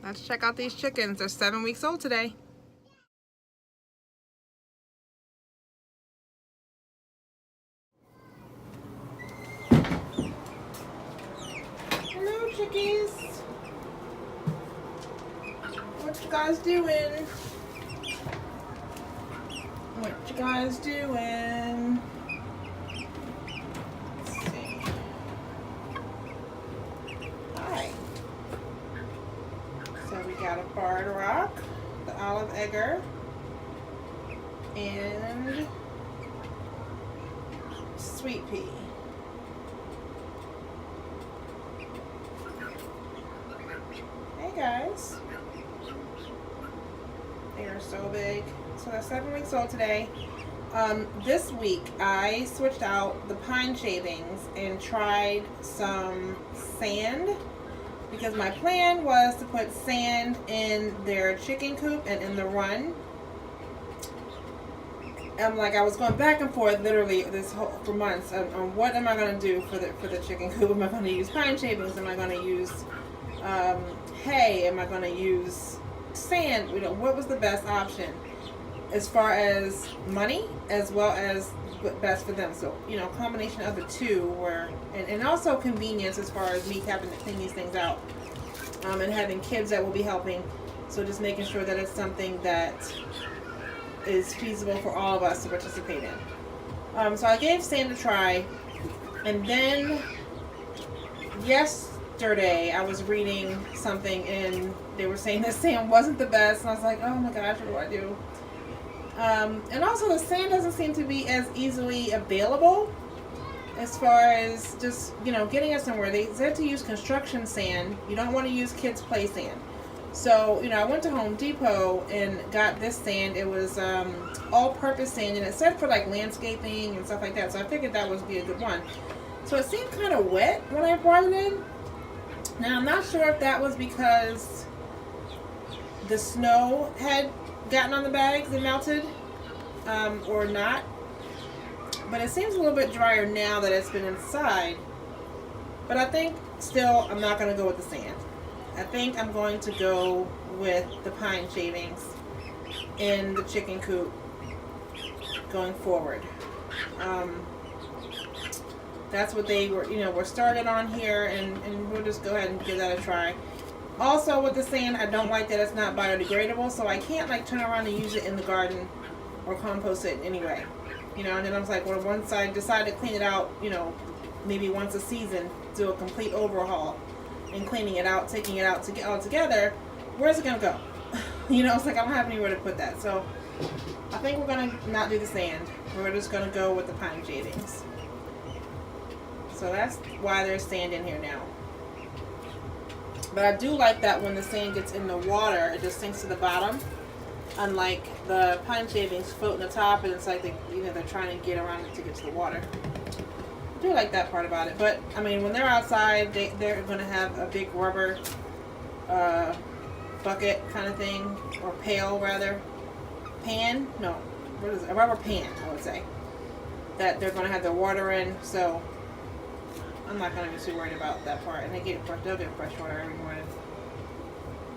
Let's check out these chickens. They're 7 weeks old today. Hello, chickies. What you guys doing? What you guys doing? Let's see. Hi. So we got a barred rock, the olive egger, and sweet pea. Hey guys. They are so big. So they're 7 weeks old today. This week I switched out the pine shavings and tried some sand, because my plan was to put sand in their chicken coop and in the run. I was going back and forth literally for months on what am I going to do for the chicken coop. Am I going to use pine shavings? Am I going to use hay? Am I going to use sand? What was the best option as far as money as well as what best for them? So combination of the two were, and also convenience as far as me having to clean these things out, and having kids that will be helping. So just making sure that it's something that is feasible for all of us to participate in. So I gave sand a try, and then yesterday I was reading something and they were saying that sand wasn't the best, and I was like, oh my gosh, what do I do? And also the sand doesn't seem to be as easily available as far as just getting it somewhere. They said to use construction sand. You don't want to use kids' play sand. So I went to Home Depot and got this sand. It was all-purpose sand, and it said for like landscaping and stuff like that. So I figured that would be a good one. So it seemed kind of wet when I brought it in. Now I'm not sure if that was because the snow had gotten on the bags and melted, or not. But it seems a little bit drier now that it's been inside. But I think still I'm not going to go with the sand. I think I'm going to go with the pine shavings in the chicken coop going forward. That's what they were, we're started on here, and we'll just go ahead and give that a try. Also with the sand, I don't like that it's not biodegradable, so I can't turn around and use it in the garden or compost it anyway. And then I was like, well, once I decide to clean it out, maybe once a season, do a complete overhaul and cleaning it out, taking it out to get all together, where's it gonna go? It's like I don't have anywhere to put that. So I think we're gonna not do the sand. We're just gonna go with the pine shavings. So that's why there's sand in here now. But I do like that when the sand gets in the water, it just sinks to the bottom. Unlike the pine shavings floating the top, and it's like they're trying to get around it to get to the water. I do like that part about it. But I mean, when they're outside, they're going to have a big rubber bucket kind of thing, or pail rather. Pan? No, what is it? A rubber pan, I would say. That they're going to have their water in. So I'm not going to be too worried about that part. And they'll get fresh water every morning.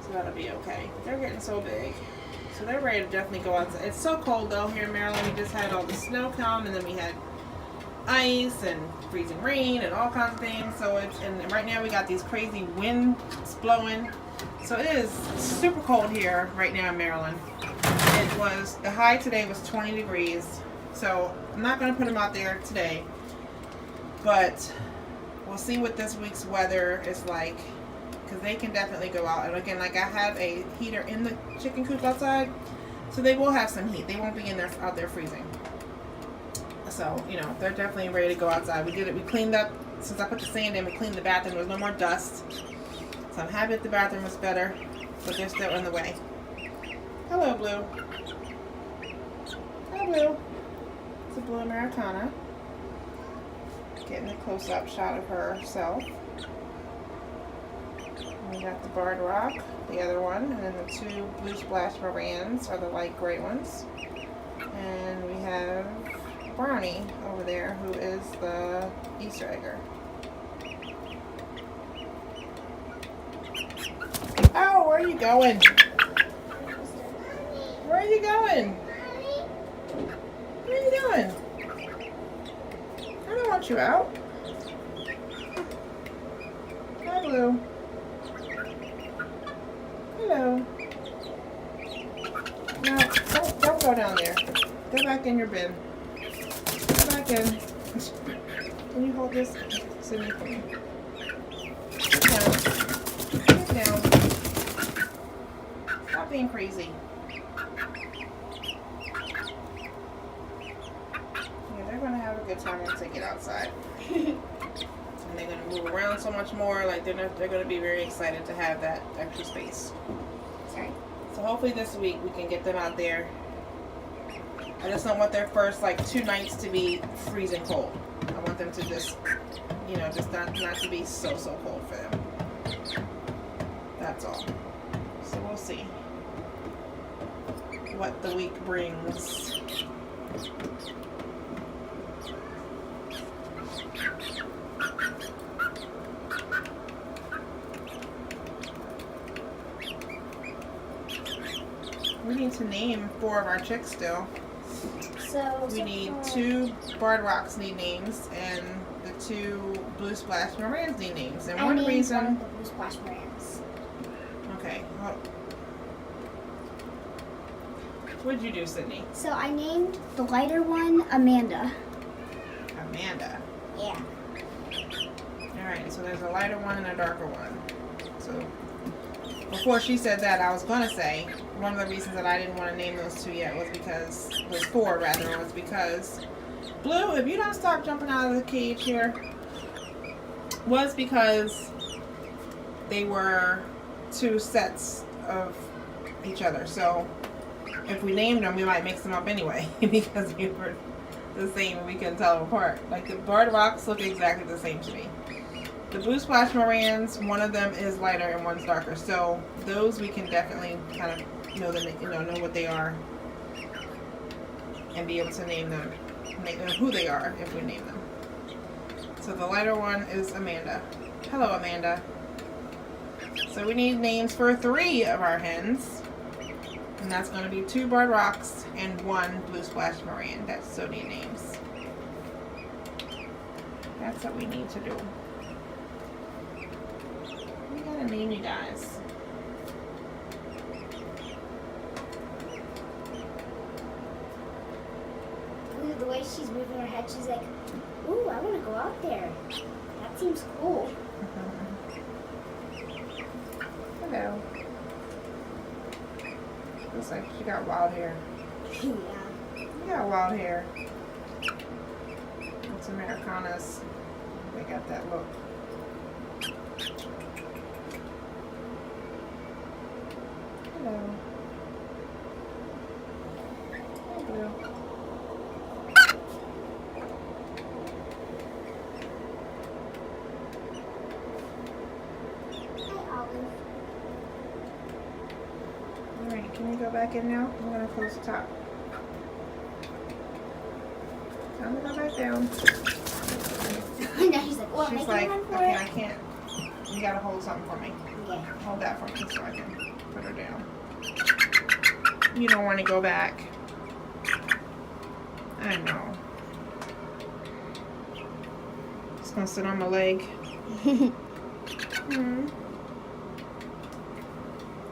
So that'll be okay. They're getting so big. So they're ready to definitely go outside. It's so cold though here in Maryland. We just had all the snow come, and then we had ice and freezing rain and all kinds of things. So and right now we got these crazy winds blowing. So it is super cold here right now in Maryland. The high today was 20 degrees. So I'm not going to put them out there today. But we'll see what this week's weather is like, because they can definitely go out. And again, I have a heater in the chicken coop outside, so they will have some heat. They won't be out there freezing. So they're definitely ready to go outside. We cleaned up since I put the sand in. We cleaned the bathroom. There was no more dust, so I'm happy that the bathroom was better. But they're still in the way. Hello, Blue. Hi, Blue. It's a blue Americana. Getting a close-up shot of herself. We got the barred rock, the other one, and then the two blue splash Marans are the light gray ones. And we have Brownie over there, who is the Easter egger. Oh, Where are you going? Where are you going? Where are you going? I don't want you out. Hi, Blue. Hello. No, don't go down there. Go back in your bin. Go back in. Can you hold this? Sydney, for me. Get down. Get down. Stop being crazy. Yeah, they're gonna have a good time once they get outside. And they're gonna move around so much more. Like they're gonna be very excited to have that extra space. Sorry. So hopefully this week we can get them out there. I just don't want their first like 2 nights to be freezing cold. I want them to just, you know, just not to be so cold for them. That's all. So we'll see what the week brings. We need to name 4 of our chicks still. So We need 2 Barred Rocks need names, and the 2 Blue Splash Morans need names. And one reason. One of the Blue Splash Morans. Okay. What'd you do, Sydney? So I named the lighter one Amanda. Amanda. Yeah. Alright, so there's a lighter one and a darker one. So before she said that, I was gonna say one of the reasons that I didn't want to name those 2 yet was because 4 rather, was because Blue, if you don't stop jumping out of the cage here, was because they were 2 sets of each other. So if we named them, we might mix them up anyway because we were the same and we couldn't tell them apart. Like the Barred Rocks look exactly the same to me. The Blue Splash Morans, one of them is lighter and one's darker. So those we can definitely kind of know what they are and be able to name them who they are if we name them. So the lighter one is Amanda. Hello, Amanda. So we need names for 3 of our hens. And that's going to be 2 Barred Rocks and 1 Blue Splash Moran. That's so need names. That's what we need to do. We gotta name you guys. Ooh, the way she's moving her head, she's like, ooh, I want to go out there. That seems cool. Hello. Looks like she got wild hair. Yeah. You got wild hair. It's Americanas. They got that look. Hello. Hi, Blue. Hi, Olive. Alright, can you go back in now? I'm gonna close the top. Time to go back down. Now she's like, well, She's make like, a run for okay, it. I can't. You gotta hold something for me. Okay. Hold that for me so I can put her down. You don't want to go back. I know. Just gonna sit on my leg.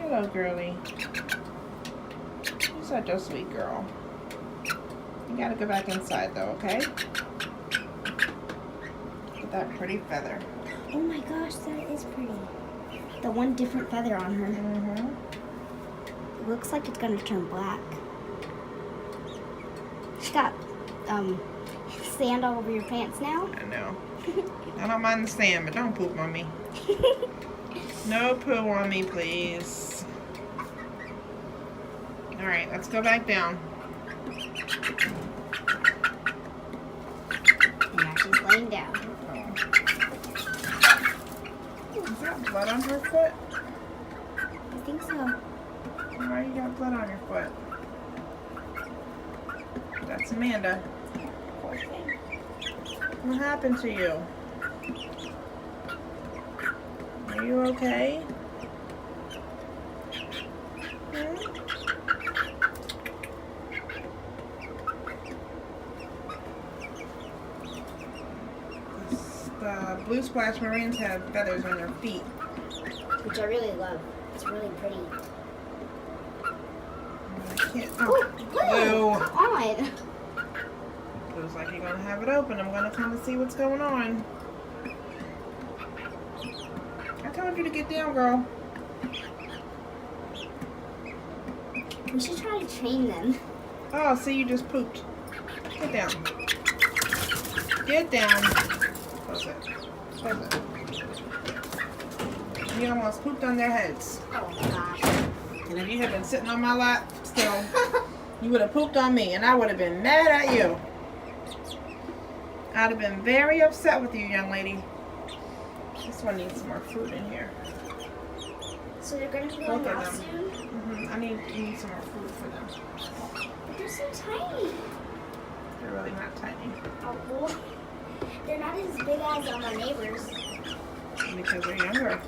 Hello, girly. You're such a sweet girl. You gotta go back inside though, okay? With that pretty feather. Oh my gosh, that is pretty. The one different feather on her. Mm-hmm. It looks like it's gonna turn black. She got sand all over your pants now. I know. I don't mind the sand, but don't poop on me. No poo on me, please. Alright, let's go back down. Now she's laying down. Is that blood on her foot? I think so. Why you got blood on your foot? That's Amanda. Poor thing. What happened to you? Are you okay? The blue splash marines have feathers on their feet. Which I really love. It's really pretty. I can't. Oh, Blue! blue. Come on! Looks like you're gonna have it open. I'm gonna come and see what's going on. I told you to get down, girl. We should try to train them. Oh, see, you just pooped. Get down. Get down. Close it. Close it. You almost pooped on their heads. Oh gosh. And if you had been sitting on my lap still, you would have pooped on me, and I would have been mad at you. I'd have been very upset with you, young lady. This one needs some more food in here. So they're going to be Both going of out them. soon? I need some more food for them. But they're so tiny. They're really not tiny. Oh, well, they're not as big as our neighbors. Because they're younger.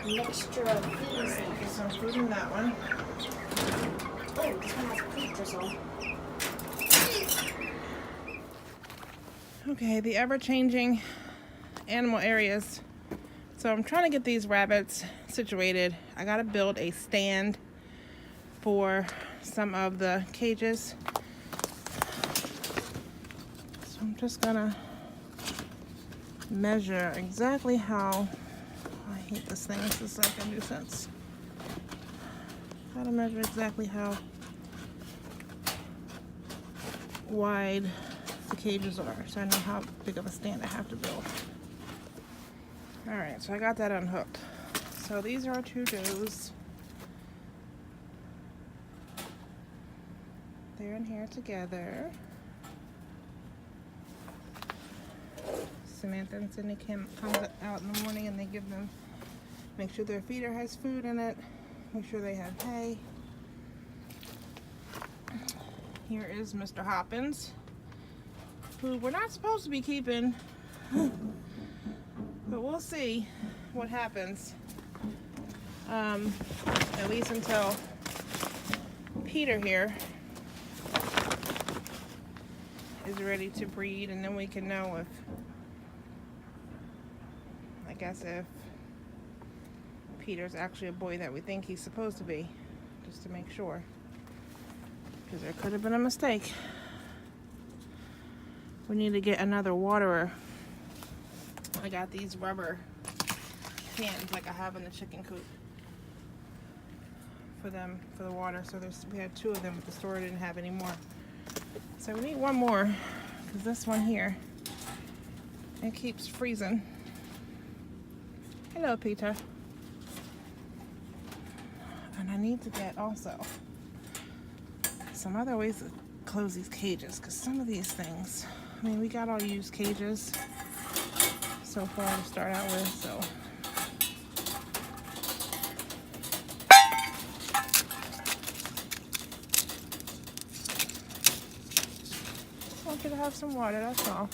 Mixture of foods. Get some food in that one. Oh, this one has pink drizzle. Okay, the ever-changing animal areas. So I'm trying to get these rabbits situated. I gotta build a stand for some of the cages. So I'm just gonna measure exactly how, I hate this thing, this is like a nuisance. Gotta measure exactly how wide the cages are, so I know how big of a stand I have to build. Alright, so I got that unhooked. So these are our two does. They're in here together. Samantha and Sydney comes out in the morning and they give them, make sure their feeder has food in it, make sure they have hay. Here is Mr. Hoppins, who we're not supposed to be keeping, but we'll see what happens. At least until Peter here is ready to breed, and then we can know if, I guess, if Peter's actually a boy that we think he's supposed to be, just to make sure, because there could have been a mistake. We need to get another waterer. I got these rubber cans like I have in the chicken coop for them, for the water. So we had two of them, but the store didn't have any more. So we need one more, because this one here, it keeps freezing. Hello, Peter. And I need to get also some other ways to close these cages, because some of these things, I mean, we got all used cages so far to start out with, so. I want you to have some water, that's all.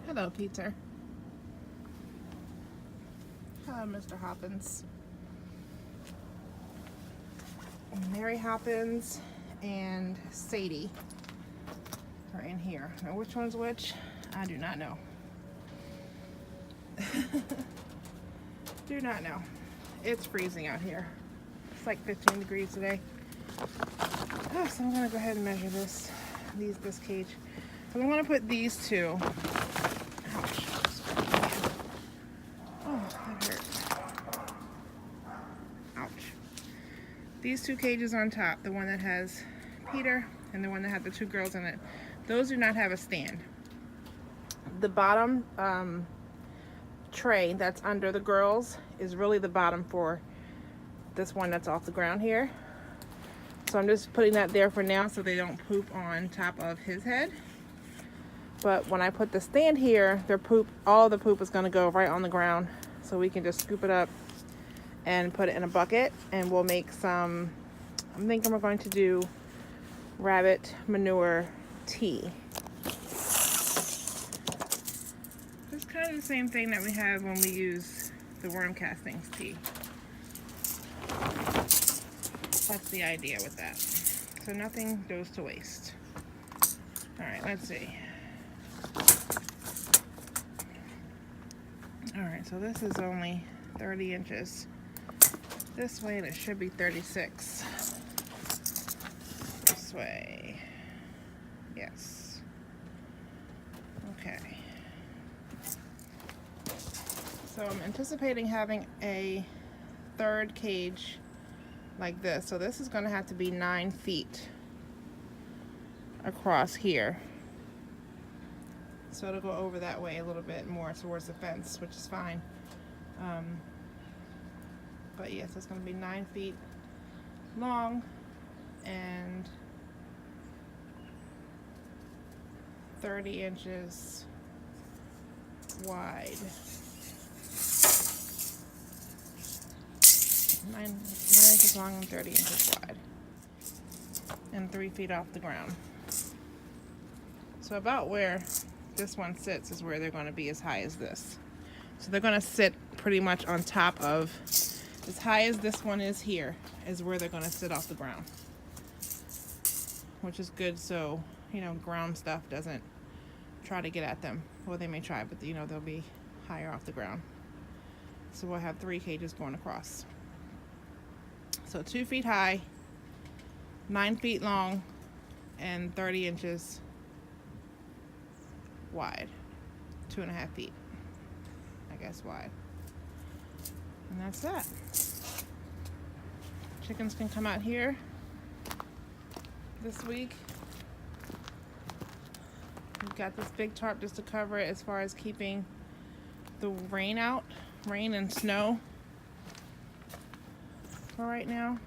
Hello, Peter. Hello, Mr. Hoppins. Mary Hoppins and Sadie are in here. Now, which one's which? I do not know. Do not know. It's freezing out here. It's like 15 degrees today. Oh, so I'm gonna go ahead and measure this cage. So I'm gonna put these two. Ouch. Oh, that hurt. Ouch. These two cages on top, the one that has Peter and the one that had the two girls in it, those do not have a stand. The bottom tray that's under the girls is really the bottom for this one that's off the ground here. So I'm just putting that there for now so they don't poop on top of his head. But when I put the stand here, all the poop is going to go right on the ground, so we can just scoop it up and put it in a bucket, and we'll make some, I'm thinking we're going to do rabbit manure tea. It's kind of the same thing that we have when we use the worm castings tea. That's the idea with that. So nothing goes to waste. All right, let's see. All right, so this is only 30 inches this way, and it should be 36 this way. Yes. Okay. So I'm anticipating having a third cage like this. So this is going to have to be 9 feet across here. So it'll go over that way a little bit more towards the fence, which is fine. But yes, it's going to be 9 feet long and 30 inches wide. 9 inches long and 30 inches wide. And 3 feet off the ground. So about where this one sits is where they're going to be, as high as this. So they're going to sit pretty much on top of, as high as this one is here, is where they're going to sit off the ground. Which is good, so, you know, ground stuff doesn't try to get at them. Well, they may try, but, you know, they'll be higher off the ground. So we'll have 3 cages going across. So 2 feet high, 9 feet long, and 30 inches wide. 2.5 feet, I guess, wide. And that's that. Chickens can come out here this week. We've got this big tarp just to cover it as far as keeping the rain out, rain and snow for right now.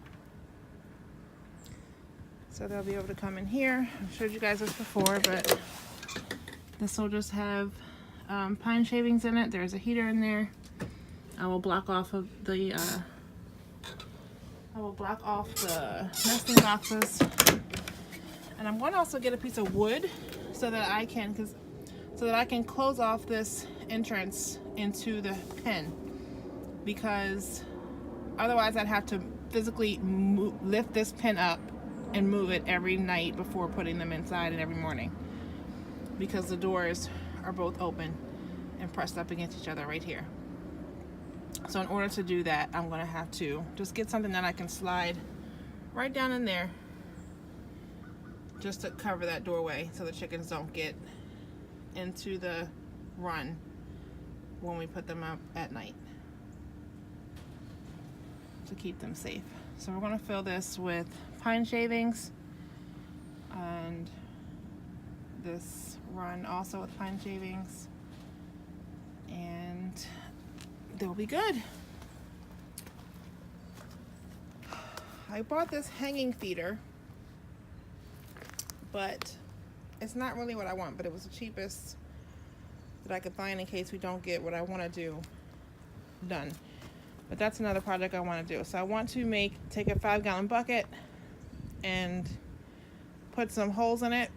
So they'll be able to come in here. I've showed you guys this before, but this will just have pine shavings in it. There's a heater in there. I will block off the nesting boxes, and I'm going to also get a piece of wood so that I can close off this entrance into the pen, because otherwise I'd have to physically lift this pen up and move it every night before putting them inside, and every morning, because the doors are both open and pressed up against each other right here. So in order to do that, I'm going to have to just get something that I can slide right down in there just to cover that doorway so the chickens don't get into the run when we put them up at night, to keep them safe. So we're going to fill this with pine shavings, and this run also with pine shavings, and they'll be good. I bought this hanging feeder, but it's not really what I want, but it was the cheapest that I could find in case we don't get what I want to do done. But that's another project I want to do. So I want to take a 5-gallon bucket and put some holes in it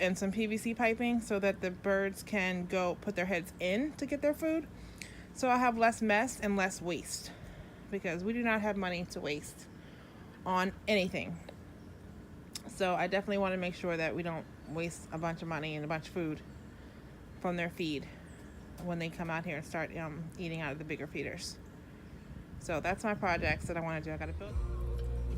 and some PVC piping so that the birds can go put their heads in to get their food. So I have less mess and less waste, because we do not have money to waste on anything. So I definitely want to make sure that we don't waste a bunch of money and a bunch of food from their feed when they come out here and start eating out of the bigger feeders. So that's my projects that I want to do. I got to build.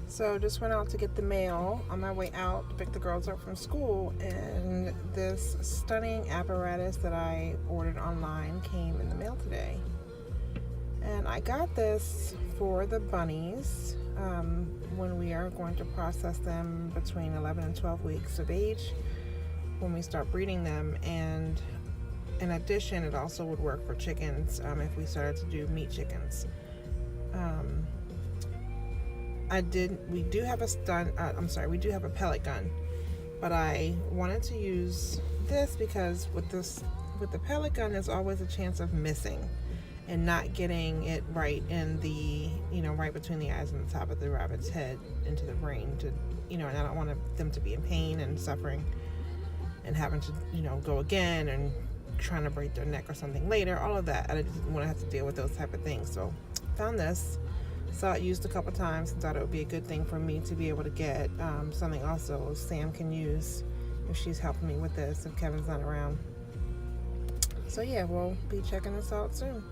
So just went out to get the mail on my way out to pick the girls up from school, and this stunning apparatus that I ordered online came in the mail today. And I got this for the bunnies when we are going to process them between 11 and 12 weeks of age when we start breeding them. And in addition, it also would work for chickens if we started to do meat chickens. We do have a pellet gun, but I wanted to use this because with the pellet gun, there's always a chance of missing and not getting it right in the, right between the eyes and the top of the rabbit's head into the brain and I don't want them to be in pain and suffering and having to, go again and trying to break their neck or something later, all of that. I didn't want to have to deal with those type of things. So found this. saw it used a couple times and thought it would be a good thing for me to be able to get something also Sam can use if she's helping me with this, if Kevin's not around. So yeah, we'll be checking this out soon.